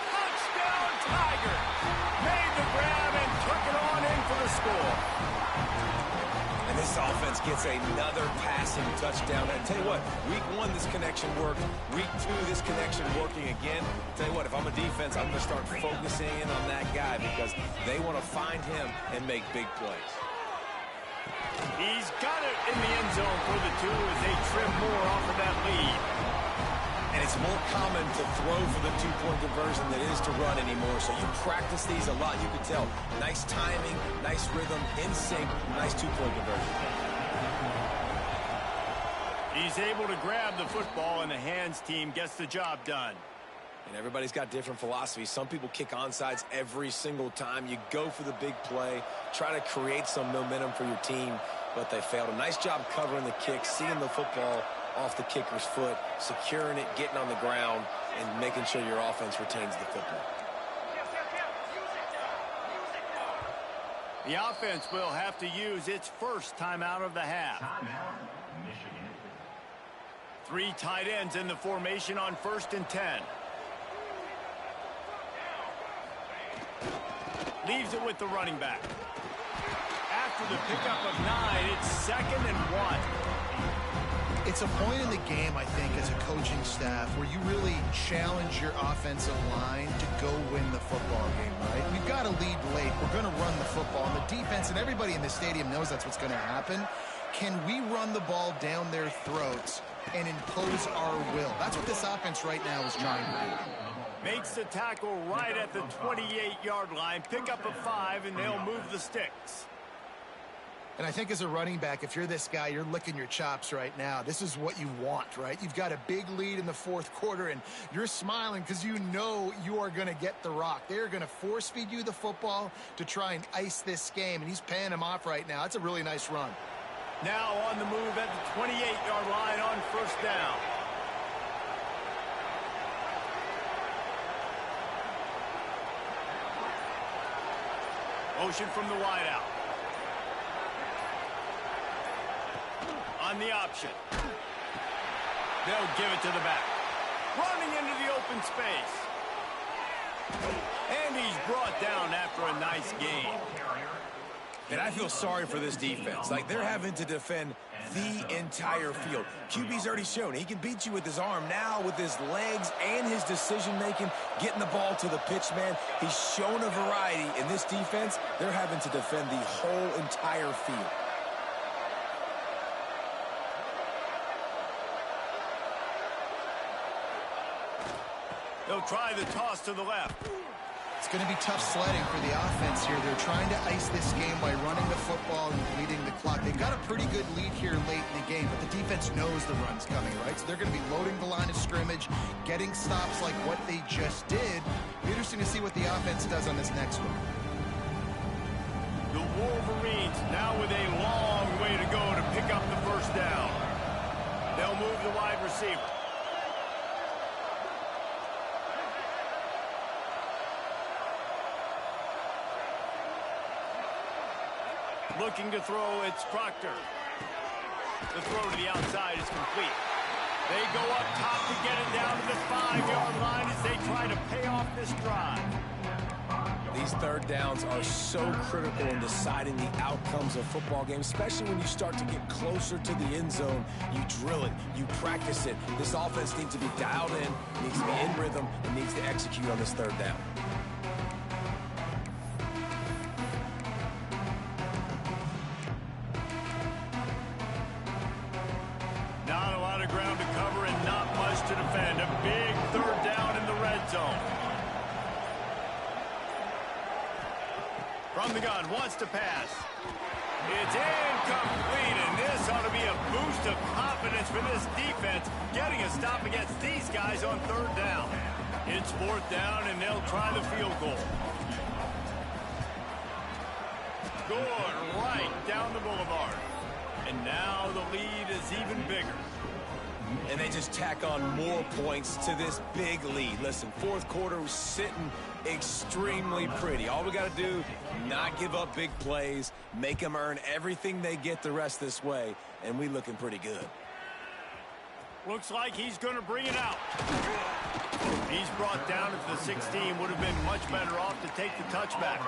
Touchdown, Tiger. Made the grab and took it on in for the score. And this offense gets another passing touchdown. And I tell you what, week 1, this connection worked. Week 2, this connection working again. I tell you what, if I'm a defense, I'm going to start focusing in on that guy because they want to find him and make big plays. He's got it in the end zone for the 2 as they trim more off of that lead. And it's more common to throw for the 2-point conversion than it is to run anymore. So you practice these a lot. You can tell. Nice timing, nice rhythm, in sync, nice 2-point conversion. He's able to grab the football, and the hands team gets the job done. And everybody's got different philosophies. Some people kick onside every single time. You go for the big play, try to create some momentum for your team, but they failed. A nice job covering the kick, seeing the football off the kicker's foot, securing it, getting on the ground, and making sure your offense retains the football. The offense will have to use its first timeout of the half. 3 tight ends in the formation on 1st and 10. Leaves it with the running back. After the pickup of 9, it's 2nd and 1. It's a point in the game, I think, as a coaching staff where you really challenge your offensive line to go win the football game, right? We've got to lead late. We're going to run the football. And the defense and everybody in the stadium knows that's what's going to happen. Can we run the ball down their throats and impose our will? That's what this offense right now is trying to do. Makes the tackle right at the 28-yard line. Pick up a 5, and they'll move the sticks. And I think as a running back, if you're this guy, you're licking your chops right now. This is what you want, right? You've got a big lead in the 4th quarter, and you're smiling because you know you are going to get the rock. They're going to force-feed you the football to try and ice this game, and he's paying him off right now. That's a really nice run. Now on the move at the 28-yard line on 1st down. Motion from the wideout. On the option. They'll give it to the back. Running into the open space. And he's brought down after a nice gain. And I feel sorry for this defense. Like, they're having to defend the entire field. QB's already shown he can beat you with his arm. Now, with his legs and his decision-making, getting the ball to the pitch, man, he's shown a variety. In this defense, they're having to defend the whole entire field. They'll try the toss to the left. It's going to be tough sledding for the offense here. They're trying to ice this game by running the football and bleeding the clock. They've got a pretty good lead here late in the game, but the defense knows the run's coming, right? So they're going to be loading the line of scrimmage, getting stops like what they just did. Be interesting to see what the offense does on this next one. The Wolverines now with a long way to go to pick up the first down. They'll move the wide receiver. Looking to throw, it's Proctor. The throw to the outside is complete. They go up top to get it down to the 5-yard line as they try to pay off this drive. These third downs are so critical in deciding the outcomes of football games, especially when you start to get closer to the end zone. You drill it, you practice it. This offense needs to be dialed in, needs to be in rhythm, and needs to execute on this third down. Not a lot of ground to cover and not much to defend. A big third down in the red zone. From the gun, wants to pass. It's incomplete, and this ought to be a boost of confidence for this defense, getting a stop against these guys on third down. It's fourth down, and they'll try the field goal. Scored right down the boulevard. And now the lead is even bigger. And they just tack on more points to this big lead. Listen, fourth quarter was sitting extremely pretty. All we got to do, not give up big plays, make them earn everything they get the rest this way, and we looking pretty good. Looks like he's going to bring it out. He's brought down at the 16. Would have been much better off to take the touchback.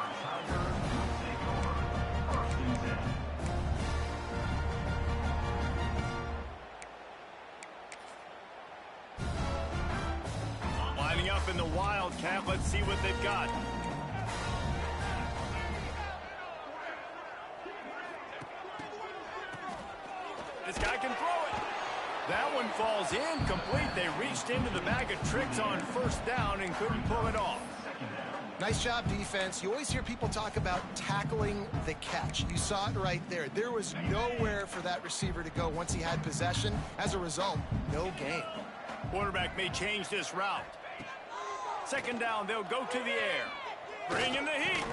Lining up in the Wildcat. Let's see what they've got. This guy can throw it. That one falls incomplete. They reached into the bag of tricks on first down and couldn't pull it off. Nice job, defense. You always hear people talk about tackling the catch. You saw it right there. There was nowhere for that receiver to go once he had possession. As a result, no gain. Quarterback may change this route. Second down, they'll go to the air. Bring in the heat.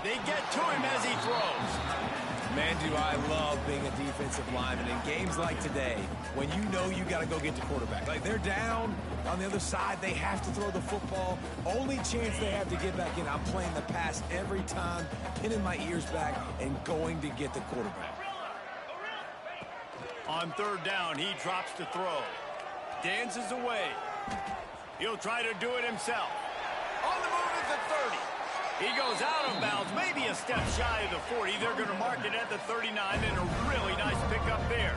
They get to him as he throws. Man, do I love being a defensive lineman in games like today when you know you got to go get the quarterback. Like, they're down on the other side. They have to throw the football. Only chance they have to get back in. I'm playing the pass every time, pinning my ears back and going to get the quarterback. On third down, he drops to throw. Dances away. He'll try to do it himself. On the move at the 30. He goes out of bounds, maybe a step shy of the 40. They're going to mark it at the 39, and a really nice pickup there.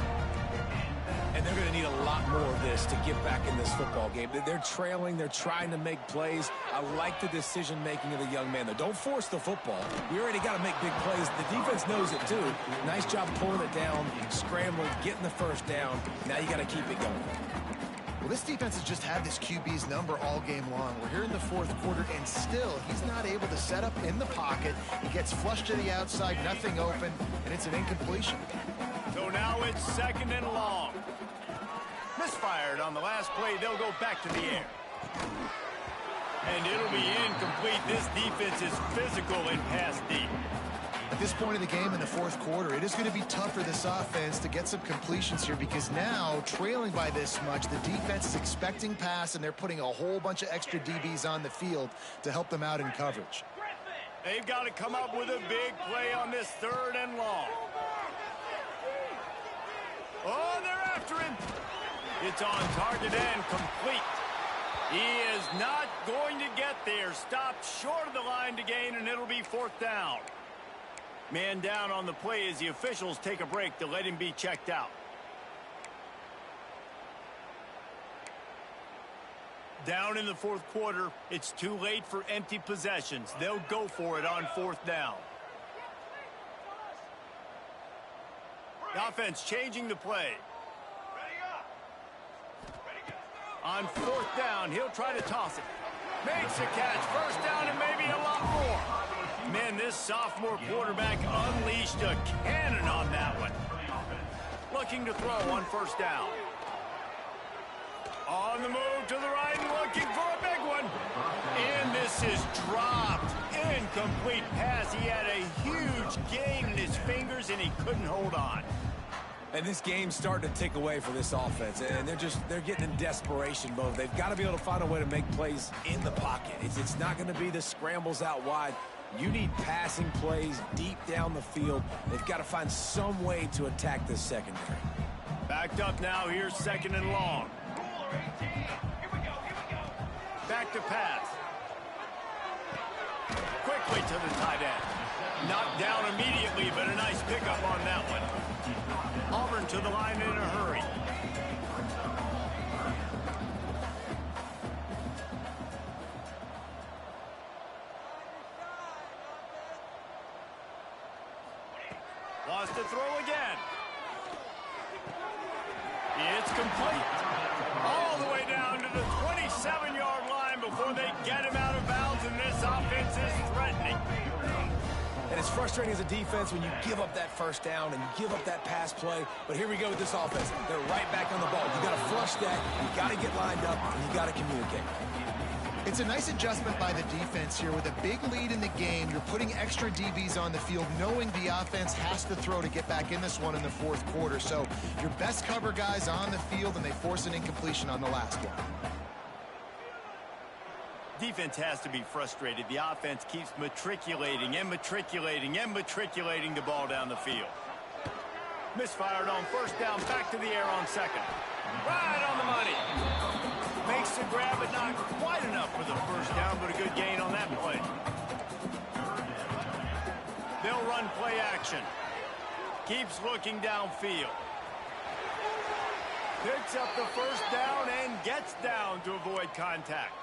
And they're going to need a lot more of this to get back in this football game. They're trailing. They're trying to make plays. I like the decision-making of the young man, though. Don't force the football. We already got to make big plays. The defense knows it, too. Nice job pulling it down, scrambling, getting the first down. Now you got to keep it going. Well, this defense has just had this QB's number all game long. We're here in the fourth quarter, and still he's not able to set up in the pocket. He gets flushed to the outside, nothing open, and it's an incompletion. So now it's second and long. Misfired on the last play. They'll go back to the air. And it'll be incomplete. This defense is physical and pass deep. At this point in the game in the fourth quarter, it is going to be tough for this offense to get some completions here because now, trailing by this much, the defense is expecting pass, and they're putting a whole bunch of extra DBs on the field to help them out in coverage. They've got to come up with a big play on this 3rd and long. Oh, they're after him. It's on target and complete. He is not going to get there. Stopped short of the line to gain, and it'll be 4th down. Man down on the play as the officials take a break to let him be checked out. Down in the 4th quarter, it's too late for empty possessions. They'll go for it on 4th down. The offense changing the play. On 4th down, he'll try to toss it. Makes a catch. 1st down and maybe a lot more. Man, this sophomore quarterback unleashed a cannon on that one. Looking to throw on 1st down. On the move to the right and looking for a big one. And this is dropped. Incomplete pass. He had a huge gain in his fingers and he couldn't hold on. And this game's starting to tick away for this offense, and they're getting in desperation mode. They've got to be able to find a way to make plays in the pocket. It's not going to be the scrambles out wide. You need passing plays deep down the field. They've got to find some way to attack this secondary. Backed up now. Here's 2nd and long. Back to pass. Quickly to the tight end. Knocked down immediately, but a nice pickup on that one. Auburn to the line in a hurry. Wants to throw again. It's complete. All the way down to the 27-yard line before they get him out of bounds, and this offense is threatening. And it's frustrating as a defense when you give up that 1st down and you give up that pass play. But here we go with this offense. They're right back on the ball. You got to flush that. You got to get lined up, and you got to communicate. It's a nice adjustment by the defense here. With a big lead in the game, you're putting extra DBs on the field, knowing the offense has to throw to get back in this one in the 4th quarter. So your best cover guys on the field, and they force an incompletion on the last one. Defense has to be frustrated. The offense keeps matriculating and matriculating and matriculating the ball down the field. Misfired on 1st down, back to the air on 2nd. Right on the money. Makes the grab, but not quite enough for the 1st down, but a good gain on that play. They'll run play action. Keeps looking downfield. Picks up the 1st down and gets down to avoid contact.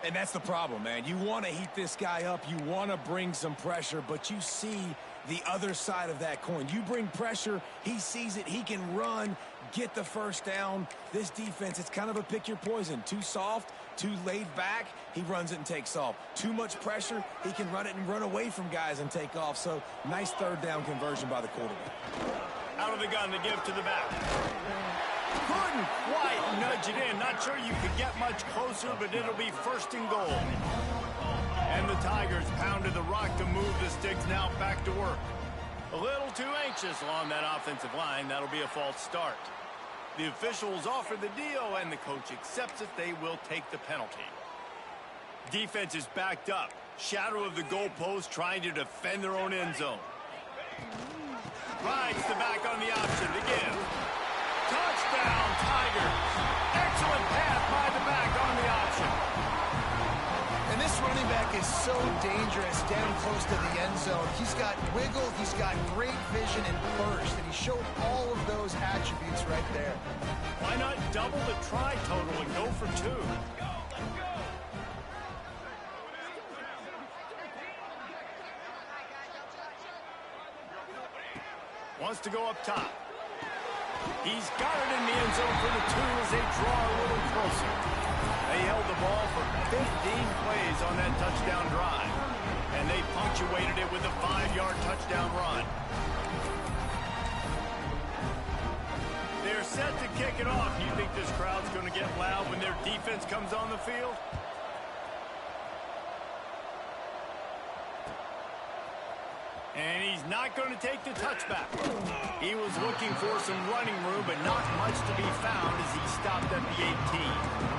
And that's the problem, man. You want to heat this guy up. You want to bring some pressure, but you see the other side of that coin. You bring pressure, he sees it, he can run, get the 1st down. This defense, it's kind of a pick your poison. Too soft, too laid back, he runs it and takes off. Too much pressure, he can run it and run away from guys and take off. So nice 3rd down conversion by the quarterback. Out of the gun to give to the back. Couldn't quite nudge it in. Not sure you could get much closer, but it'll be 1st and goal. And the Tigers pounded the rock to move the sticks, now back to work. A little too anxious along that offensive line. That'll be a false start. The officials offer the deal, and the coach accepts it. They will take the penalty. Defense is backed up. Shadow of the goalpost, trying to defend their own end zone. Rides the back on the option to give. Touchdown, Tigers. Excellent pass by the back on the option. And this running back is so dangerous down close to the end zone. He's got wiggle, he's got great vision and burst, and he showed all of those attributes right there. Why not double the try total and go for 2? Wants to go up top. He's got it in the end zone for the 2 as they draw a little closer. They held the ball for 15 plays on that touchdown drive, and they punctuated it with a 5-yard touchdown run. They're set to kick it off. Do you think this crowd's going to get loud when their defense comes on the field? And he's not going to take the touchback. He was looking for some running room, but not much to be found as he stopped at the 18.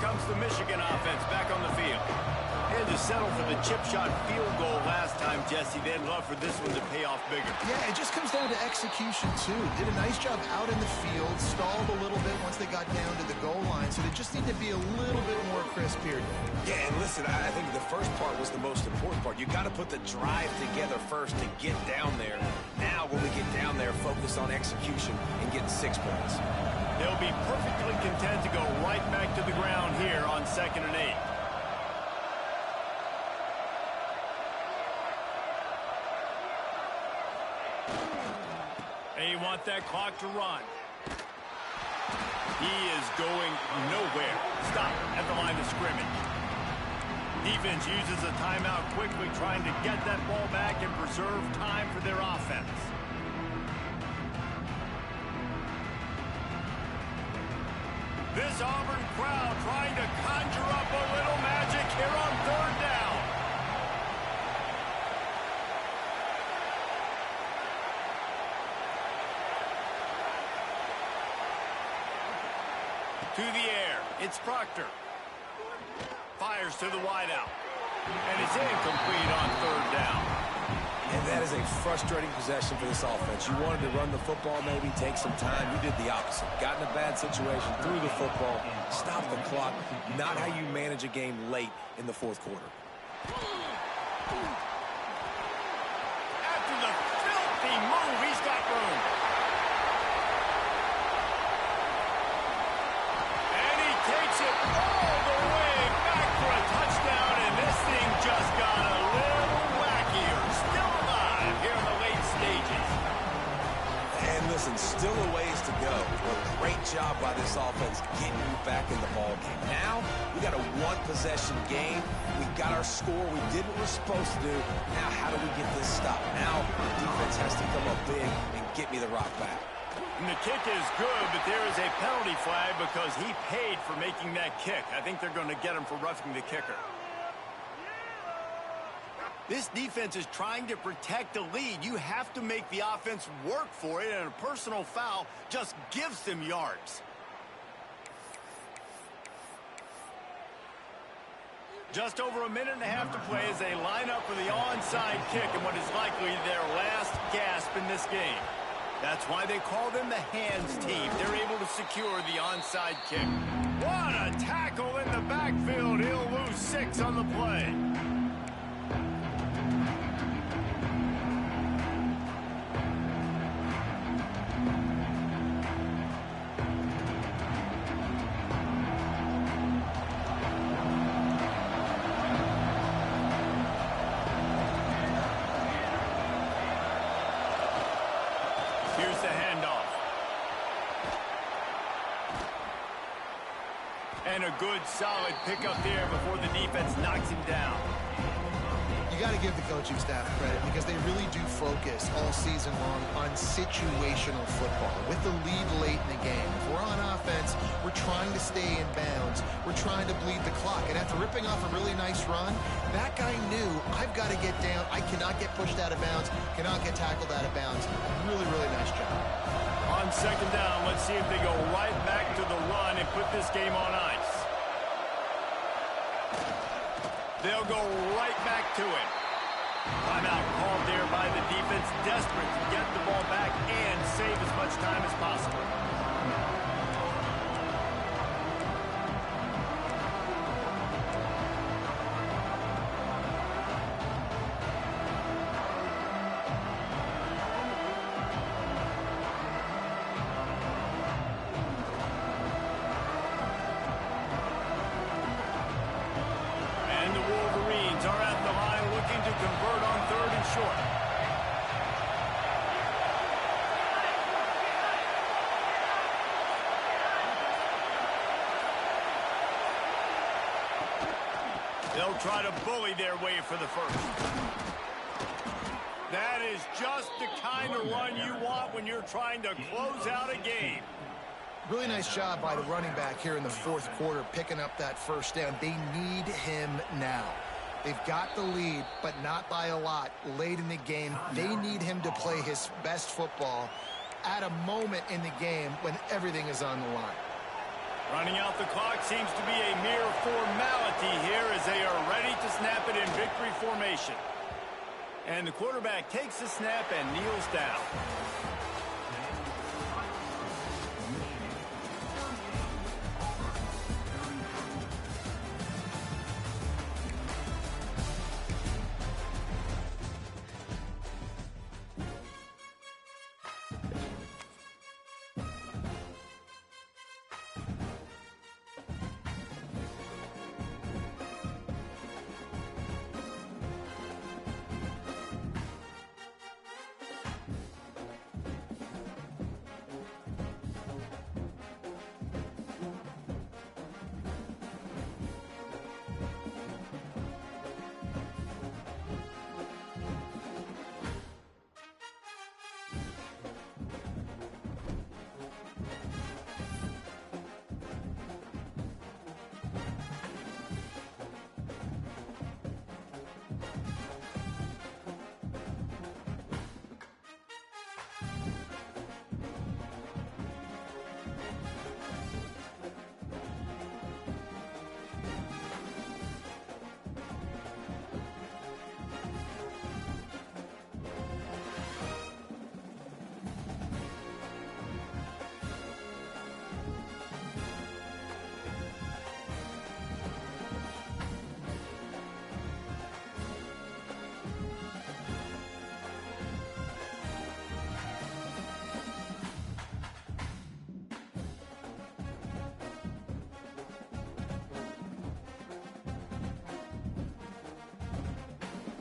comes the Michigan offense back on the field. Had to settle for the chip shot field goal last time, Jesse. They'd love for this one to pay off bigger. Yeah, it just comes down to execution, too. Did a nice job out in the field, stalled a little bit once they got down to the goal line, so they just need to be a little bit more crisp here. Yeah, and listen, I think the first part was the most important part. You got to put the drive together first to get down there. Now, when we get down there, focus on execution and getting 6 points. They'll be perfectly content to go right back to the ground here on 2nd and 8. They want that clock to run. He is going nowhere. Stop at the line of scrimmage. Defense uses a timeout quickly, trying to get that ball back and preserve time for their offense. This Auburn crowd trying to conjure up a little magic here on 3rd down. To the air, it's Proctor. Fires to the wideout. And it's incomplete on 3rd down. And that is a frustrating possession for this offense. You wanted to run the football, maybe take some time. You did the opposite. Got in a bad situation, threw the football, stopped the clock. Not how you manage a game late in the 4th quarter. After the filthy move, he's got room. Takes it all the way back for a touchdown, and this thing just got a little wackier. Still alive here in the late stages. And listen, still a ways to go. But great job by this offense getting you back in the ball game. Now, we got a 1-possession game. We got our score we did what we're supposed to do. Now, how do we get this stopped? Now, the defense has to come up big and get me the rock back. And the kick is good, but there is a penalty flag because he paid for making that kick. I think they're going to get him for roughing the kicker. This defense is trying to protect the lead. You have to make the offense work for it, and a personal foul just gives them yards. Just over a minute and a half to play as they line up for the onside kick and what is likely their last gasp in this game. That's why they call them the hands team. They're able to secure the onside kick. What a tackle in the backfield. He'll lose 6 on the play. Here's the handoff. And a good, solid pickup there before the defense knocks him down. You got to give the coaching staff credit because they really do focus all season long on situational football. With the lead late in the game, if we're on offense, we're trying to stay in bounds. We're trying to bleed the clock. And after ripping off a really nice run, that guy knew, I've got to get down. I cannot get pushed out of bounds, cannot get tackled out of bounds. Really, really nice job. On 2nd down, let's see if they go right back to the run and put this game on ice. They'll go right back to it. Timeout called there by the defense, desperate to get the ball back and save as much time as possible. Convert on 3rd and short. They'll try to bully their way for the first. That is just the kind of run you want when you're trying to close out a game. Really nice job by the running back here in the 4th quarter, picking up that 1st down. They need him now. They've got the lead, but not by a lot late in the game. They need him to play his best football at a moment in the game when everything is on the line. Running out the clock seems to be a mere formality here as they are ready to snap it in victory formation. And the quarterback takes the snap and kneels down.